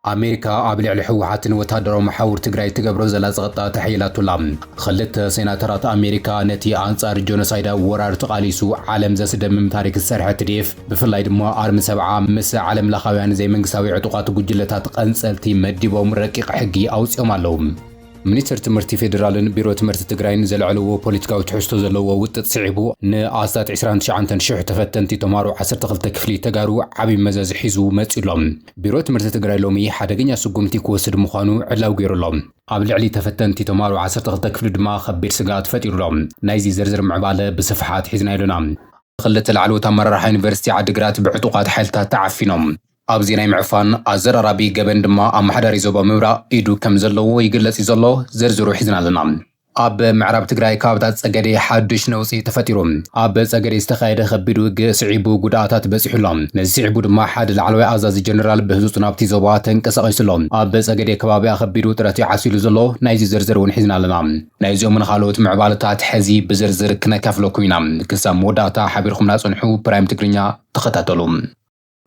أمريكا قبل الحوحات وتدرو محاور تجري تجبر زلازقة تحيلات لام خلت سيناترات أمريكا نتي أنصار جونوسايدا ورار تقاليسو عالم زسد من تاريخ السرحة تريف بفلايد ما أرم 7 مس عالم لخوان زي من ساوي عتقات جلتات قنصلتي مديبو مرقق حقي أوصيهم علوم منيستر تمرتي فيدرالن بيرو تمرتي تجراين زلعلو بوليتيكاو تحشتو زلو وطت صعبو نأسات 29 شح تفتنتي تمارو 12 كفلي تجارو عبي مزاز حيزو مصيلهم بيرو تمرتي تجراي لومي حدغنيا سقومتي كوسد مخانو علاو غيرلهم قبل علي تفتنتي تمارو 12 كفلي دما خبير سغات فتيرلهم نايزي زرزر معباله بصفحات حزنا يلنا خلت العلو تمرر يونيفرسيتي عدغرات بعطوقات حالتا تعفينهم أبزي ناي معفان أزر ربي جبن دما أم حدا ريزوبا مورا إيدو كم زلو يقلس يزلو زرزرو حزنا لنا أب معرب تجراي كابتات سجدي حدش نوسي تفتيرهم أب سجدي استخايد خبيرو صعيبو قداتات بسحلهم نزعبو دما حد العلوي أزاز جنرال بهزوت نابتي زوباتن كسقيسلهم أب سجدي كبابي خبيرو ترتي عسيلو زلو نايزي زرزرون حزنا لنا نايزو من خالوت معبالتات حزي بزرزر كنا كفلو كوينام كسام وداتا حبيركم ناس ونحو برايم تجرينيا تختاتلهم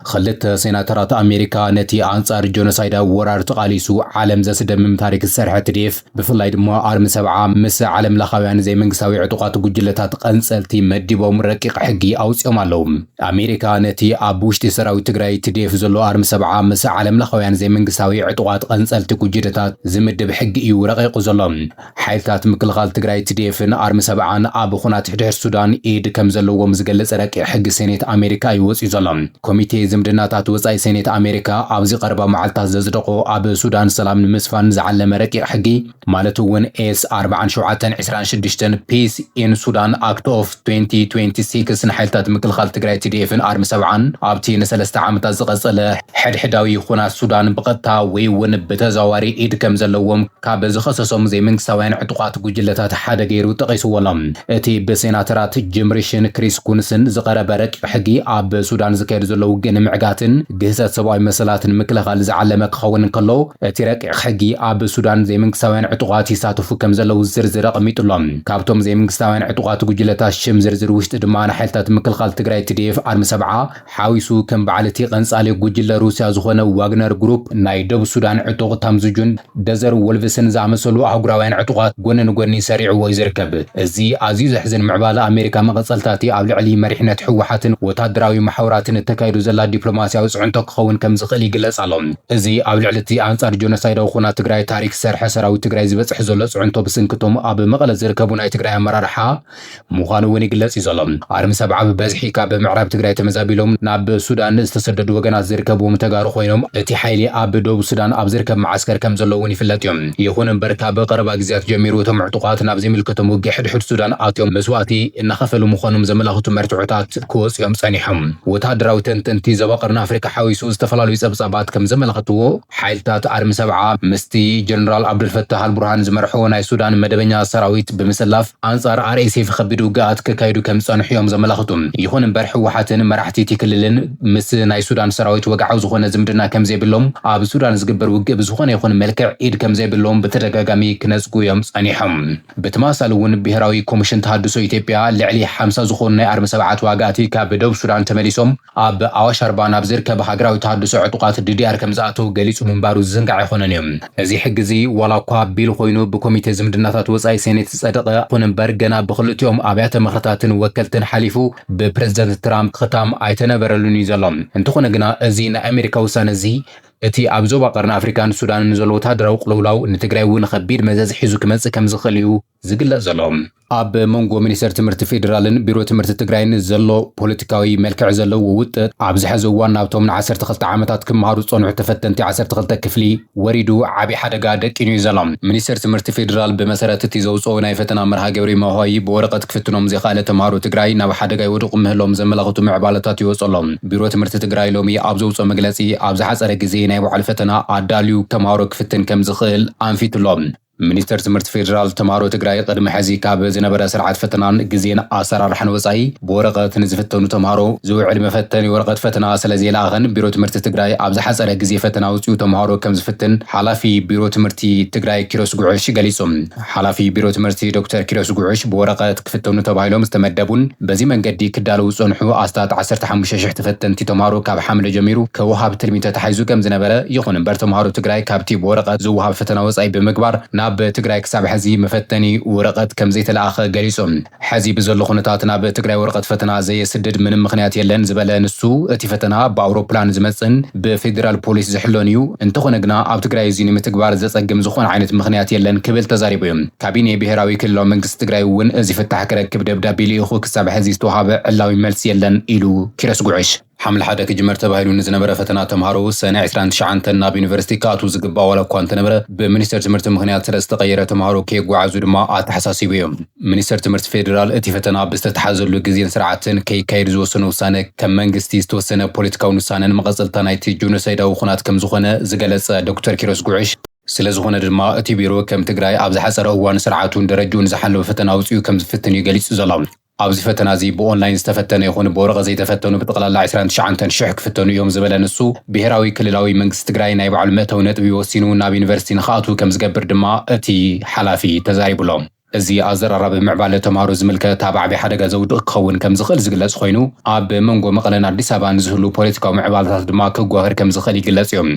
خلت سيناترات أمريكا نتي أنصار جونوسايدا ورار تقاليسو عالم زسد من تاريخ السرحة تريف بفلاي دما أرم 7 مس عالم لخوان زي من ساوي عتقات جلتات قنصلتي مديبو مرقق حقي أوصيهم علوم أمريكا نتي أبوشتي سراوي تجراي تديف زلو أرم 7 مس عالم لخوان زي من ساوي عتقات قنصلتي جلتات زمد بحقي ورقيق زلهم حيثات مكلغال تجراي تديفن أرم 7 أبو خنات حدير السودان إيد كم زلو مزقلس رقيق حق سينات أمريكا يوصي زلهم كوميتي زمدناتات وصاي سينات أمريكا أبزي قربا معلتات ززدقو أب سودان سلام نمسفان زعلم رقيق حقي مالتو ون اس 426 بيس إن سودان أكت أوف 2026 نحيلتات مكلخال تجراي تديفن أرم 7 أبتي نسلست عامتات زقصل حداوي خونا السودان بقتا ويون بتزاوري إيد كم زلوهم كاب زخصصهم زي من سوين عتقات جلتات حدا غيرو تقيسو ولم اتي بسيناترات جيمريشن كريس كونسن زقرب رقيق حقي أب سودان زكير زلو معقاتن جهزات سباي مسلات مكلخال زعلم كخون كلو ترقيق حقي أب سودان زي من سوين عتقات يساتفو كم زلو زرزر قميطلهم كابتوم زي من سوين عتقات جلتات شم زرزر وشت دمان حالتات مكلخال تجراي تديف أرم 7 حاويسو كم بعلتي قنصالي جل روسيا زخونه واغنر جروب نايدب سودان عتق تامزجون دزر ولفسن زعمسلو عقراوين عتقات غنن سريع ويزركب ازي عزيز حزن معبال امريكا مقصلتاتي ابل علي مريحنه حوحاتن وتادراوي محوراتن التكايدو زلا دبلوماسياوي صعنتو كخون كم زخل يقلص علهم ازي ابل علتي انصار جونوسايد وخنا تجراي تاريخ سرح سراوي تجراي زبصح زلو صعنتو بسنكتوم اب مقله زركبو ناي تجراي مرارحه مخانو ون يقلص يزلم ارم 7 ببزحي كاب معرب تجراي تمزابيلوم ناب سودان استسددو وغنات زركبو متغارو خوينوم اتي حيلي اب دوب سودان اب زركب معسكر كم زلوون يفلطيوم يخون بركا بقربا غزيات جميرو تمعطقات ناب زي ملكتهم وجحد حد سودان اتيوم مسواتي ان خفلوا مخونم زملاخت مرتعات كوس يوم صنيحم وتادراو تنتنتي زبقرنا افريكا حويسو استفلالو يصبصبات كم زملاختو حيلتات ارم 7 مستي جنرال عبد الفتاح البرهان زمرحو ناي سودان مدبنيا سراويت بمسلاف انصار ار اي سي فخبدو قات ككايدو كم صنحيوم زملاختم يخون برحو وحاتن مرحتي تكللن مس ناي سودان سراويت وقعو زخونه زمدنا كم زي بلوم اب سودان زغبر وقب زخونه يخون ملكع ايد كم زي بلوم بتدغاغامي كنزقو يوم صنيحم بتماسلون بهراوي كوميشن تحدثو ايثيوبيا لعلي 50 زخون ناي ارم 7 واغاتي كاب دوب سودان تمليسوم اب اواش 40 اب زركب هاغراوي تحدثو عطقات دي ار كم زاتو غليصو منبارو زنقع يخونن ازي حجزي ولا كابيل خوينو بكوميتي زمدناتات وصاي سينيت صدقه خونن برغنا بخلتيوم ابيات مخرتاتن وكلتن حليفو ببريزيدنت ترامب ختام ايتنبرلون يزلم انتخونه غنا ازي نا امريكا وسانزي اتي ابزوبا قرن افريكان سودان نزلو تادراو قلولاو نتግራይ ውን خبير مزاز حيزو كمص كم زخليو زግለ زلوم اب مونغو مينستر تمرت فيدرالن بيرو تمرت تግራይን زلو بوليتيكاوي ملكع زلو ووጥ ابز حزو ዋናውቶም ن12 ዓመታት ክመሃሩ ጾንዑ ተፈተንቲ 12 ክፍሊ ወሪዱ ዓቢ ሓደጋ ደቂኑ ዘሎም ሚኒስተር ትምህርቲ ፌደራል በመሰረት ትይዘውጾ ናይ ፈተና መርሃ ግብሪ መሆይ በወረቀት ክፍትኖም ዘኻለ ተማሃሩ ትግራይ ናብ ሓደጋ ይወድቁ ምህሎም ዘመላኽቱ ምዕባለታት ይወጾሎም ቢሮ ትምህርቲ ትግራይ ሎሚ ኣብ ዘውጾ መግለጺ ኣብ ዝሓጸረ ግዜ ናይ ባዕሉ ፈተና ኣዳልዩ ተማሃሩ ክፍትን ከም ዝኽእል አንፊትሎም ሚኒስተር ትምህርቲ ፌደራል ተማሃሮ ትግራይ ቅድሚ ሕዚ ካብ ዝነበረ ስርዓት ፈተናን ግዜን ኣሰራርሓን ወጻኢ ብወረቐት ንዝፍተኑ ተማሃሮ ዝውዕል መፈተኒ ወረቐት ፈተና ስለዘይለኣኸን ቢሮ ትምህርቲ ትግራይ ኣብ ዝሓፀረ ግዜ ፈተና ውፅኡ ተማሃሮ ከም ዝፍትን ሓላፊ ቢሮ ትምህርቲ ትግራይ ኪሮስ ጉዑሽ ገሊጾም። ሓላፊ ቢሮ ትምህርቲ ዶክተር ኪሮስ ጉዑሽ ብወረቐት ክፍተኑ ተባሂሎም ዝተመደቡን በዚ መንገዲ ክዳለዉ ዝጸንሑ ኣስታት 15,000 ተፈተንቲ ተማሃሮ ካብ ሓምለ ጀሚሩ ከውሃብ ትልሚተ ተሓይዙ ከም ዝነበረ ይኹን እምበር ተማሃሮ ትግራይ ካብቲ ብወረቐት ዝውሃብ ፈተና ወጻኢ ብምግባር ናብ ትግራይ ክሳብ ሕዚ መፈተኒ ወረቐት ከም ዘይተለኣኸ ገሊጾም። ሕዚ ብዘሎ ኩነታት ናብ ትግራይ ወረቐት ፈተና ዘየስድድ ምንም ምኽንያት የለን ዝበለ ንሱ እቲ ፈተና ብኣውሮፕላን ዝመጽን ብፌደራል ፖሊስ ዝሕሎን እዩ እንተኾነ ግና ኣብ ትግራይ እዚ ንምትግባር ዘጸግም ዝኾነ ዓይነት ምኽንያት የለን ክብል ተዛሪቡ እዩ። ካቢኔ ብሄራዊ ክልላዊ መንግስቲ ትግራይ እውን እዚ ፍታሕ ክረክብ ደብዳቤ ልኢኹ ክሳብ ሕዚ ዝተዋሃበ ዕላዊ መልሲ የለን ኢሉ ኪሮስ ጉዑሽ حمل حدا كجمر تباهلو نزنبرة فتنا تمهارو سنة 29 ناب يونيفرسيتي كاتو زقبا ولا كوانت نبرة بمنستر تمرت مغنيات سلس تغيرت تمهارو كيق وعزو دما آت حساسي بيوم منستر تمرت فيدرال اتي فتنا بستتحازر لقزين سرعتن كي كايرزو سنو سانة كم منغستيز تو سنة بوليتكاو نسانة مغزل تانايتي جونوسايدا وخونات كم زخونة زقالس دكتور كيروس قعش ስለዝኾነ ድማ እቲ ቢሮ ከም ትግራይ ኣብ ዝሓፀረ እዋን ስርዓቱን ደረጃውን ዝሓለወ ፈተና ውፅኡ ከም ዝፍትን ይገልጽ ዘሎ። ኣብዚ ፈተና እዚ ብኦንላይን ዝተፈተነ ይኹን ብወረቐት ዘይተፈተኑ ብጠቕላላ 29,000 ክፍተኑ እዮም ዝበለ ንሱ ብሄራዊ ክልላዊ መንግስቲ ትግራይ ናይ ባዕሉ መእተዊ ነጥቢ ወሲኑ ናብ ዩኒቨርሲቲ ንኽኣቱ ከም ዝገብር ድማ እቲ ሓላፊ ተዛሪቡሎም። እዚ ኣዘራራቢ ምዕባለ ተምሃሮ ዝምልከት ኣብ ዓብዪ ሓደጋ ዘውድቕ ክኸውን ከም ዝኽእል ዝግለጽ ኮይኑ ኣብ መንጎ መቐለን ኣዲስ ኣበባን ዝህሉ ፖለቲካዊ ምዕባለታት ድማ ክጓህር ከም ዝኽእል ይግለጽ እዮም።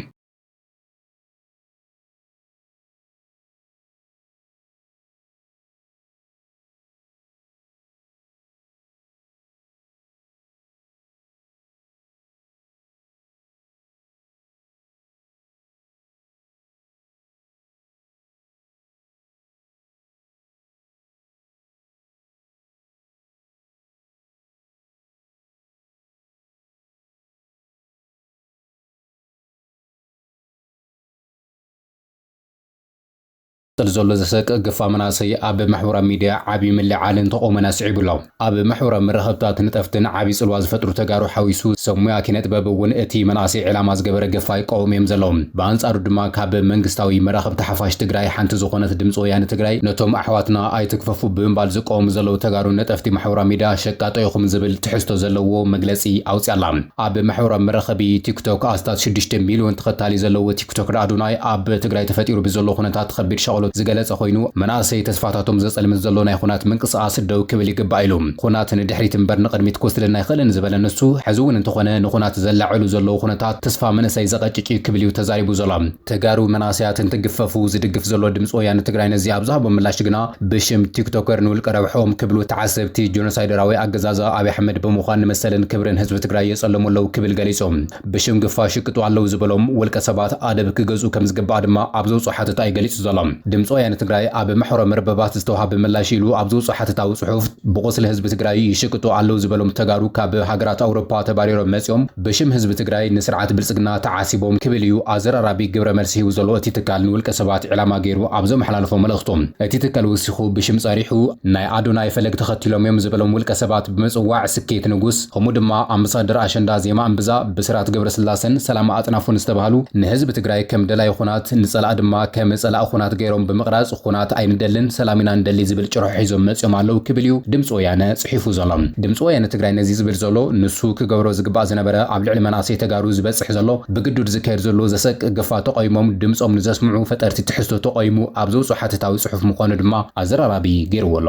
ዘሎ ዘሰቅ ገፋ መናሰይ ኣብ ማሕበራዊ ሚድያ ዓቢ ምልዓልን ተቆመና ስዒብሎም ኣብ ማሕበራዊ መራኸብታት ንጠፍትን ዓቢ ጽልዋ ዝፈጥሩ ተጋሩ ሓዊሱ ሰሙያ ኪነ ጥበብ እውን እቲ መናሰይ ዕላማ ዝገበረ ገፋ ይቃወም እዮም ዘለዎም። ብኣንጻሩ ድማ ካብ መንግስታዊ መራኸብቲ ሓፋሽ ትግራይ ሓንቲ ዝኾነት ድምፂ ወያነ ትግራይ ነቶም ኣሕዋትና ኣይትክፈፉ ብምባል ዝቃወሙ ዘለዉ ተጋሩ ነጠፍቲ ማሕበራዊ ሚድያ ሸቃጦ ይኹም ዝብል ትሕዝቶ ዘለዎ መግለጺ ኣውፅያላ። ኣብ ማሕበራዊ መራኸቢ ቲክቶክ ኣስታት 6 ሚልዮን ተኸታሊ ዘለዎ ቲክቶከር ኣዱናይ ኣብ ትግራይ ተፈጢሩ ብዘሎ ኩነታት ከቢድ ሸቕሎ ዝገለጸ ኮይኑ መናእሰይ ተስፋታቶም ዘጸልምት ዘሎ ናይ ኩናት ምንቅስቓስ ደው ክብል ይግባእ ኢሉ ኩናት ንድሕሪት እምበር ንቕድሚት ክወስደና ይኽእልን ዝበለ ንሱ ሕዚ እውን እንተኾነ ንኩናት ዘላዕሉ ዘለዉ ኩነታት ተስፋ መንእሰይ ዘቐጭጭ ክብል እዩ ተዛሪቡ ዘሎ። ተጋሩ መናእሰያት እንትግፈፉ ዝድግፍ ዘሎ ድምፂ ወያነ ትግራይ ነዚ ኣብ ዝሃቦ ምላሽ ግና ብሽም ቲክቶከር ንውልቀ ረብሖም ክብሉ ተዓሰብቲ ጆኖሳይደራዊ ኣገዛዛ ኣብዪ ኣሕመድ ብምዃን ንመሰልን ክብርን ህዝቢ ትግራይ የጸለሙ ኣለዉ ክብል ገሊጾም ብሽም ግፋ ሽቅጡ ኣለዉ ዝበሎም ውልቀ ሰባት ኣደብ ክገዝኡ ከም ዝግባእ ድማ ኣብ ዘውፅኦ ሓተታ ይገሊጹ ዘሎ። ድምፂ ወያነ ትግራይ ኣብ ማሕበራዊ መርበባት ዝተዋሃበ ምላሽ ኢሉ ኣብ ዘውፅኦ ሓተታዊ ጽሑፍ ብቆስሊ ህዝቢ ትግራይ ይሽቅጡ ኣለዉ ዝበሎም ተጋሩ ካብ ሃገራት ኣውሮፓ ተባሪሮም መጺኦም ብሽም ህዝቢ ትግራይ ንስርዓት ብልጽግና ተዓሲቦም ክብል እዩ ኣዘራራቢ ግብረ መልሲ ሂቡ ዘሎ እቲ ትካል ንውልቀ ሰባት ዕላማ ገይሩ ኣብ ዘመሓላልፎ መልእኽቶም። እቲ ትካል ወሲኹ ብሽም ጸሪሑ ናይ ኣዶናይ ፈለግ ተኸቲሎም እዮም ዝበሎም ውልቀ ሰባት ብምጽዋዕ ስኬት ንጉስ ከምኡ ድማ ኣምባሳደር ኣሸንዳ ዜማ እምብዛ ብስራት ገብረ ስላሰን ሰላም ኣጥናፉን ዝተባሃሉ ንህዝቢ ትግራይ ከም ደላይ ኩናት ንጸላእ ድማ ከም ጸላእ ኩናት ገይሮም ብምቕራጽ ኩናት ኣይንደልን ሰላሚና እንደሊ ዝብል ጭርሖ ሒዞም መጽኦም ኣለዉ ክብል እዩ ድምፂ ወያነ ጽሒፉ ዘሎ። ድምፂ ወያነ ትግራይ ነዚ ዝብል ዘሎ ንሱ ክገብሮ ዝግባእ ዝነበረ ኣብ ልዕሊ መናእሰይ ተጋሩ ዝበጽሕ ዘሎ ብግዱድ ዝካየድ ዘሎ ዘሰቅ ገፋ ተቆይሞም ድምፆም ንዘስምዑ ፈጠርቲ ትሕዝቶ ተቆይሙ ኣብ ዘውፅኦ ሓተታዊ ጽሑፍ ምዃኑ ድማ ኣዘራራቢ ገይርዎ ኣሎ።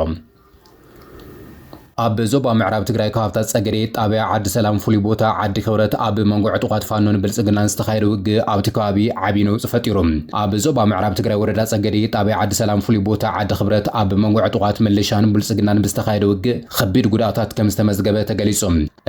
ኣብ ዞባ ምዕራብ ትግራይ ከባብታት ጸገዴ ጣብያ ዓዲ ሰላም ፍሉይ ቦታ ዓዲ ክብረት ኣብ መንጎ ዕጡቓት ፋኖን ብልጽግናን ዝተኻየደ ውግእ ኣብቲ ከባቢ ዓብዪ ነውፂ ፈጢሩ። ኣብ ዞባ ምዕራብ ትግራይ ወረዳ ጸገዴ ጣብያ ዓዲ ሰላም ፍሉይ ቦታ ዓዲ ክብረት ኣብ መንጎ ዕጡቓት ምልሻን ብልጽግናን ብዝተኻየደ ውግእ ከቢድ ጉድኣታት ከም ዝተመዝገበ ተገሊጹ።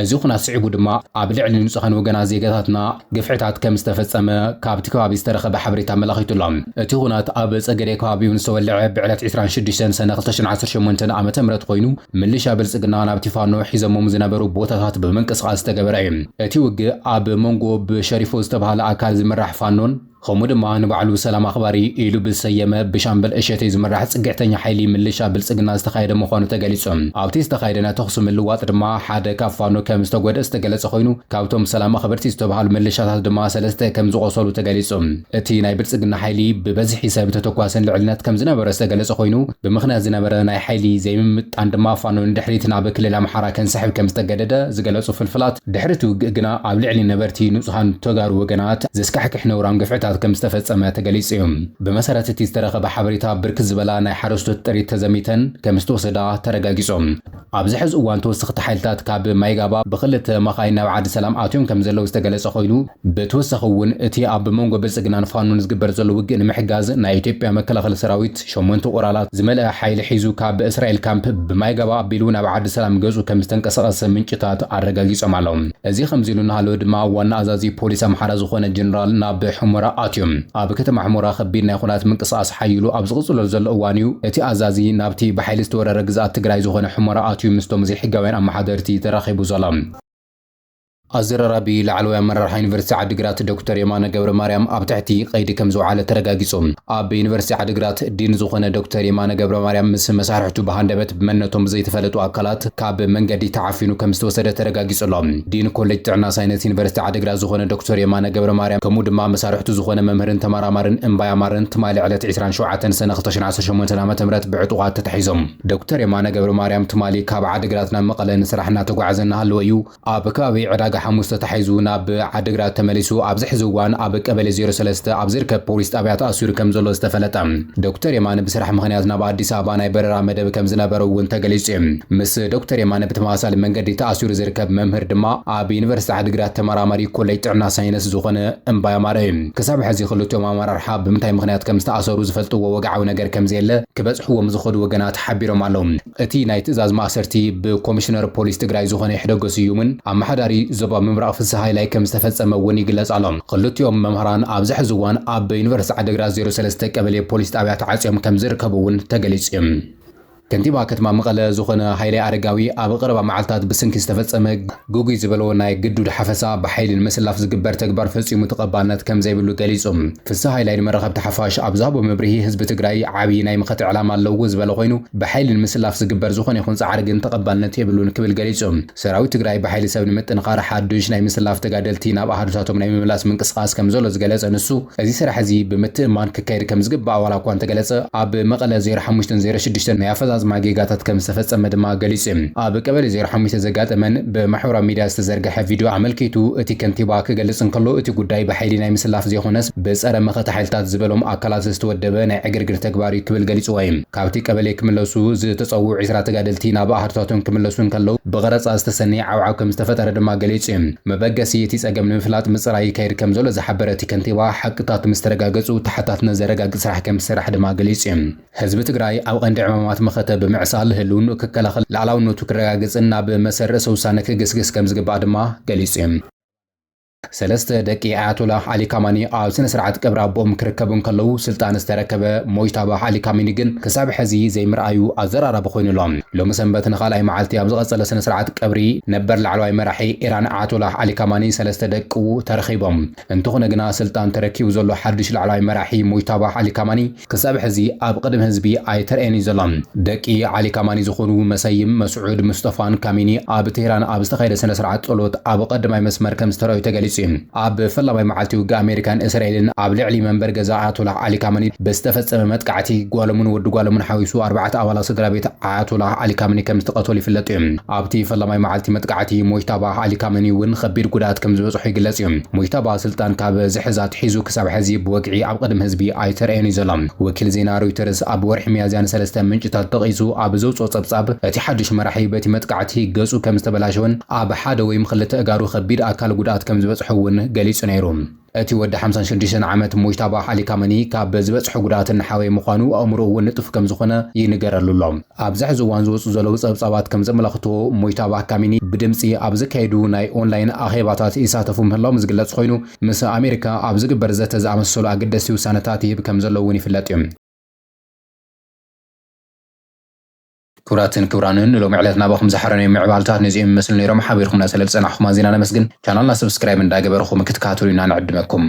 እዚ ኩናት ስዒቡ ድማ ኣብ ልዕሊ ንጹሐን ወገናት ዜጋታትና ግፍዕታት ከም ዝተፈጸመ ካብቲ ከባቢ ዝተረኸበ ሓበሬታ ኣመላኺቱ ኣሎ። እቲ ኩናት ኣብ ጸገዴ ከባቢውን ዝተወልዐ ብዕለት 26 ሰነ 2018 ዓ.ም ኮይኑ ምልሻ ብልጽግና ናብቲ ፋኖ ሒዘሞም ዝነበሩ ቦታታት ብምንቅስቓስ ዝተገበረ እዩ። እቲ ውግእ ኣብ መንጎ ብሸሪፎ ዝተባሃለ ኣካል ዝምራሕ ፋኖን ከምኡ ድማ ንባዕሉ ሰላም ኣኽባሪ ኢሉ ብዝሰየመ ብሻምበል እሸተይ ዝምራሕ ጽግዕተኛ ሓይሊ ምልሻ ብልጽግና ዝተኻየደ ምዃኑ ተገሊጹ። ኣብቲ ዝተኻየደ ናይ ተኽሲ ምልዋጥ ድማ ሓደ ካብ ፋኖ ከም ዝተጎድአ ዝተገለጸ ኮይኑ ካብቶም ሰላም ኣኽበርቲ ዝተባሃሉ ምልሻታት ድማ 3 ከም ዝቆሰሉ ተገሊጹ። እቲ ናይ ብልጽግና ሓይሊ ብበዝሒ ሰብ ተተኳሰን ልዕልነት ከም ዝነበረ ዝተገለጸ ኮይኑ ብምኽንያት ዝነበረ ናይ ሓይሊ ዘይምምጣን ድማ ፋኖ ንድሕሪት ናብ ክልል ኣምሓራ ከንስሕብ ከም ዝተገደደ ዝገለጹ ፍልፍላት ድሕሪት ውግእ ግና ኣብ ልዕሊ ነበርቲ ንጹሃን ተጋሩ ወገናት ዘስካሕክሕ ነውራን ግፍዕታት ከም ዝተፈጸመ ተገሊጹ እዩ። ብመሰረት እቲ ዝተረኸበ ሓበሬታ ብርክት ዝበላ ናይ ሓረስቶት ጥሪት ተዘሚተን ከም ዝተወሰዳ ተረጋጊጹ። ኣብዚ ሕዚ እዋን ተወሰኽቲ ሓይልታት ካብ ማይጋባ ብኽልተ መኻይን ናብ ዓዲ ሰላም ኣትዮም ከም ዘለዉ ዝተገለጸ ኮይኑ ብተወሳኺ እውን እቲ ኣብ መንጎ ብልጽግናን ፋኖን ዝግበር ዘሎ ውግእ ንምሕጋዝ ናይ ኢትዮጵያ መከላኸሊ ሰራዊት 8 ቁራላት ዝመልአ ሓይሊ ሒዙ ካብ እስራኤል ካምፕ ብማይጋባ ኣቢሉ ናብ ዓዲ ሰላም ገጹ ከም ዝተንቀሳቐሰ ምንጭታት ኣረጋጊጾም ኣለዉ። እዚ ከምዚ ኢሉ እናሃለወ ድማ ዋና ኣዛዚ ፖሊስ ኣምሓራ ዝኾነ ጀነራል ናብ ሕሞራ ኣትዮም። ኣብ ከተማ ሕሞራ ከቢድ ናይ ኩናት ምንቅስቓስ ሓይሉ ኣብ ዝቕጽለሉ ዘሎ እዋን እዩ እቲ ኣዛዚ ናብቲ ብሓይሊ ዝተወረረ ግዝኣት ትግራይ ዝኾነ ሕሞራ ኣትዩ ምስቶም ዘይሕጋውያን ኣመሓደርቲ ተራኺቡ ዘሎ። ኣዘራራቢ ላዕለዋይ ኣመራርሓ ዩኒቨርሲቲ ዓዲግራት ዶክተር የማነ ገብረ ማርያም ኣብ ትሕቲ ቀይዲ ከም ዝውዓለ ተረጋጊጹ። ኣብ ዩኒቨርሲቲ ዓዲግራት ዲን ዝኾነ ዶክተር የማነ ገብረ ማርያም ምስ መሳርሕቱ ብሃንደበት ብመነቶም ዘይተፈለጡ ኣካላት ካብ መንገዲ ተዓፊኑ ከም ዝተወሰደ ተረጋጊጹ ኣሎ። ዲን ኮሌጅ ጥዕና ሳይንስ ዩኒቨርሲቲ ዓዲግራት ዝኾነ ዶክተር የማነ ገብረ ማርያም ከምኡ ድማ መሳርሕቱ ዝኾነ መምህርን ተመራማርን እምባይ ኣማርን ትማሊ ዕለት 27 ሰነ 2018 ዓ.ም ብዕጡቓት ተታሒዞም። ዶክተር የማነ ገብረ ማርያም ትማሊ ካብ ዓዲግራት ናብ መቐለ ንስራሕ እናተጓዓዘ እናሃለወ እዩ ኣብ ከባቢ ዕዳጋ ሓሙስ ተታሒዙ ናብ ዓዲግራት ተመሊሱ ኣብዚ ሕዚ እዋን ኣብ ቀበሌ 03 ኣብ ዝርከብ ፖሊስ ጣብያ ተኣሲሩ ከም ዘሎ ዝተፈለጠ። ዶክተር የማነ ብስራሕ ምኽንያት ናብ ኣዲስ ኣበባ ናይ በረራ መደብ ከም ዝነበረ እውን ተገሊጹ እዩ። ምስ ዶክተር የማነ ብተመሳሳሊ መንገዲ ተኣሲሩ ዝርከብ መምህር ድማ ኣብ ዩኒቨርሲቲ ዓዲግራት ተመራማሪ ኮሌጅ ጥዕና ሳይንስ ዝኾነ እምባይ ኣማረ እዩ። ክሳብ ሕዚ ክልቲኦም ኣመራርሓ ብምንታይ ምኽንያት ከም ዝተኣሰሩ ዝፈልጥዎ ወግዓዊ ነገር ከም ዘየለ ክበጽሕዎም ዝኸዱ ወገናት ሓቢሮም ኣለዉ። እቲ ናይ ትእዛዝ ማእሰርቲ ብኮሚሽነር ፖሊስ ትግራይ ዝኾነ ይሕደገሱ እዩ ምን ኣመሓዳሪ ዞባ ምምራቕ ፍስሓ ሃይላይ ከም ዝተፈጸመ እውን ይግለጽ ኣሎ። ክልቲኦም መምህራን ኣብዚ ሕዚ እዋን ኣብ ዩኒቨርሲቲ ዓዲግራት 03 ቀበሌ ፖሊስ ጣብያ ተዓጽዮም ከም ዝርከቡ እውን ተገሊጹ እዩ። ከንቲባ ከተማ መቐለ ዝኾነ ሃይላይ ኣረጋዊ ኣብ ቀረባ መዓልታት ብስንኪ ዝተፈጸመ ጉጉይ ዝበሎ ናይ ግዱድ ሓፈሳ ብሓይሊ ንምስላፍ ዝግበር ተግባር ፈጺሙ ተቐባልነት ከም ዘይብሉ ገሊጹ። ፍስሓ ሃይላይ ንመራኸብቲ ሓፋሽ ኣብ ዝሃቦ መብርሂ ህዝቢ ትግራይ ዓብዪ ናይ ምኽቲ ዕላማ ኣለዎ ዝበለ ኮይኑ ብሓይሊ ንምስላፍ ዝግበር ዝኾነ ይኹን ጻዕሪ ግን ተቐባልነት የብሉን ክብል ገሊጹ። ሰራዊት ትግራይ ብሓይሊ ሰብ ንምጥንኻር ሓዱሽ ናይ ምስላፍ ተጋደልቲ ናብ ኣሃዱታቶም ናይ ምምላስ ምንቅስቓስ ከም ዘሎ ዝገለጸ ንሱ እዚ ስራሕ እዚ ብምትእማን ክካየድ ከም ዝግባእ ዋላ እኳ እንተገለጸ ኣብ መቐለ 0506 ናይ ኣፈዛ ማጌጋታት ከም ዝተፈጸመ ድማ ገሊጹ። ኣብ ቀበሌ 05 ዘጋጠመን ብማሕበራዊ ሚድያ ዝተዘርግሐ ቪድዮ ኣመልኪቱ እቲ ከንቲባ ክገልጽ እንከሎ እቲ ጉዳይ ብሓይሊ ናይ ምስላፍ ዘይኾነስ ብጸረ መኸታ ሓይልታት ዝበሎም ኣካላት ዝተወደበ ናይ ዕግርግር ተግባር ክብል ገሊጹ ወይ ካብቲ ቀበሌ ክምለሱ ዝተጸውዑ 20 ተጋደልቲ ናብ ኣሃዱታቶም ክምለሱ እንከለዉ ብቐረጻ ዝተሰነየ ዓውዓው ከም ዝተፈጠረ ድማ ገሊጹ። መበገሲ እቲ ጸገም ንምፍላጥ ምጽራይ ይካየድ ከም ዘሎ ዝሓበረ እቲ ከንቲባ ሓቅታት ምስ ተረጋገጹ ተሓታትነት ዘረጋግጽ ስራሕ ከም ዝስራሕ ድማ ገሊጹ። ህዝቢ ትግራይ ኣብ ቀንዲ ዕማማት መኸተ ብምዕሳል ህልውንኡ ክከላኸል ላዕላውነቱ ክረጋግጽን ናብ መሰረተ ውሳነ ክግስግስ ከም ዝግባእ ድማ ገሊጹ እዩ። 3 ደቂ ኣያቶላህ ዓሊ ካማኒ ኣብ ስነ ስርዓት ቀብሪ ኣቦኦም ክርከቡ እንከለዉ ስልጣን ዝተረከበ ሞይታባህ ዓሊ ካሚኒ ግን ክሳብ ሕዚ ዘይምርኣዩ ኣዘራራቢ ኮይኑ ኣሎ። ሎሚ ሰንበት ንኻልኣይ መዓልቲ ኣብ ዝቐጸለ ስነ ስርዓት ቀብሪ ነበር ላዕለዋይ መራሒ ኢራን ኣያቶላህ ዓሊ ካማኒ 3 ደቁ ተረኺቦም። እንተኾነ ግና ስልጣን ተረኪቡ ዘሎ ሓድሽ ላዕለዋይ መራሒ ሞይታባህ ዓሊ ካማኒ ክሳብ ሕዚ ኣብ ቅድሚ ህዝቢ ኣይተርአየን እዩ ዘሎ። ደቂ ዓሊ ካማኒ ዝኾኑ መሰይም መስዑድ ሙስጠፋን ካሚኒ ኣብ ቴህራን ኣብ ዝተኻየደ ስነ ስርዓት ጸሎት ኣብ ቀዳማይ መስመር ከም ዝተረኣዩ ተገሊጹ። ኣብ ፈላማይ መዓልቲ ውግእ ኣሜሪካን እስራኤልን ኣብ ልዕሊ መንበር ገዛ ኣያቶላህ ዓሊ ካማኒ ብዝተፈጸመ መጥቃዕቲ ጓሎምን ወዲ ጓሎምን ሓዊሱ 4 ኣባላት ስድራ ቤት ኣያቶላህ ዓሊ ካማኒ ከም ዝተቐተሉ ይፍለጥ እዩ። ኣብቲ ፈላማይ መዓልቲ መጥቃዕቲ ሞይታባህ ዓሊ ካማኒ እውን ከቢድ ጉድኣት ከም ዝበጽሑ ይግለጽ እዩ። ሞይታባህ ስልጣን ካብ ዝሕዛት ሒዙ ክሳብ ሕዚ ብወግዒ ኣብ ቅድሚ ህዝቢ ኣይተርአየን እዩ ዘሎ። ወኪል ዜና ሮይተርስ ኣብ ወርሒ ሚያዝያን 3 ምንጭታት ተቒሱ ኣብ ዘውፅኦ ጸብጻብ እቲ ሓድሽ መራሒ በቲ መጥቃዕቲ ገጹ ከም ዝተበላሸወን ኣብ ሓደ ወይ ክልተ እጋሩ ከቢድ ኣካል ጉድኣት ከም ዝበጽሑ እውን ገሊጹ ነይሩ። እቲ ወዲ 56 ዓመት ሞይታባህ ዓሊ ካማኒ ካብ ዝበጽሑ ጉድኣትን ሓወይ ምዃኑ ኣእምሮ እውን ንጡፍ ከም ዝኾነ ይንገረሉ ኣሎ። ኣብዚ ሕዚ እዋን ዝወፁ ዘለዉ ጸብጻባት ከም ዘመላኽትዎ ሞይታባህ ካሚኒ ብድምፂ ኣብ ዝካየዱ ናይ ኦንላይን ኣኼባታት ይሳተፉ ምህላዎም ዝግለጽ ኮይኑ ምስ ኣሜሪካ ኣብ ዝግበር ዘተ ዝኣመሰሉ ኣገደስቲ ውሳነታት ይህብ ከም ዘሎ እውን ይፍለጥ እዩ። ክብራትን ክብራንን ሎሚ ዕለት ናባኹም ዝሓረነዮም ምዕባልታት ነዚኦም ይመስሉ ነይሮም። ሓቢርኩም እናሰለል ፀናሕኩም ዜና ነመስግን ቻናልና ሰብስክራይብ እንዳገበርኩም ክትከታተሉና ንዕድመኩም።